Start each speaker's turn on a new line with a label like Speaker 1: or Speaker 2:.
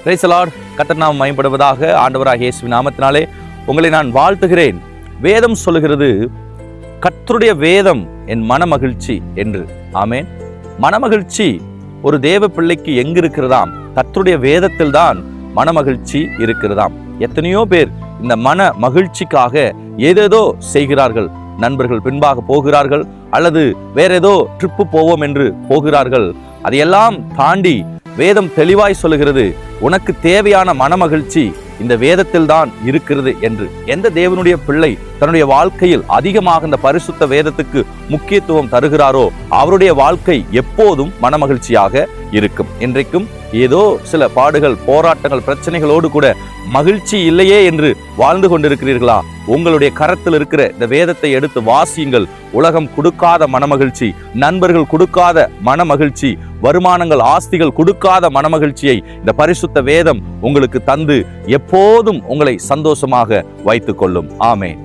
Speaker 1: Praise the Lord. கர்த்தர் நாமம் மகிமைப்படுவதாக. ஆண்டவராகிய இயேசுவின் நாமத்தினாலே உங்களை நான் வாழ்த்துகிறேன். வேதம் சொல்லுகிறது, கர்த்தருடைய வேதம் என் மனமகிழ்ச்சி என்று. ஆமென். மனமகிழ்ச்சி ஒரு தேவ பிள்ளைக்கு எங்கு இருக்கிறதாம்? கர்த்தருடைய வேதத்தில் தான் மனமகிழ்ச்சி இருக்கிறதாம். எத்தனையோ பேர் இந்த மன மகிழ்ச்சிக்காக ஏதேதோ செய்கிறார்கள். நண்பர்கள் பின்பாக போகிறார்கள், அல்லது வேற ஏதோ ட்ரிப்பு போவோம் என்று போகிறார்கள். அதையெல்லாம் தாண்டி வேதம் தெளிவாய் சொல்லுகிறது, உனக்கு தேவையான மனமகிழ்ச்சி இந்த வேதத்தில் தான் இருக்கிறது என்று. எந்த தேவனுடைய பிள்ளை தன்னுடைய வாழ்க்கையில் அதிகமாக இந்த பரிசுத்த வேதத்துக்கு முக்கியத்துவம் தருகிறாரோ அவருடைய வாழ்க்கை எப்போதும் மனமகிழ்ச்சியாக இருக்கும். இன்றைக்கும் ஏதோ சில பாடுகள், போராட்டங்கள், பிரச்சனைகளோடு கூட மகிழ்ச்சி இல்லையே என்று வாழ்ந்து கொண்டிருக்கிறீர்களா? உங்களுடைய கரத்தில் இருக்கிற இந்த வேதத்தை எடுத்து வாசியுங்கள். உலகம் கொடுக்காத மனமகிழ்ச்சி, நண்பர்கள் கொடுக்காத மனமகிழ்ச்சி, வருமானங்கள், ஆஸ்திகள் கொடுக்காத மனமகிழ்ச்சியை இந்த பரிசுத்த வேதம் உங்களுக்கு தந்து எப்போதும் உங்களை சந்தோஷமாக வைத்துக் கொள்ளும். ஆமென்.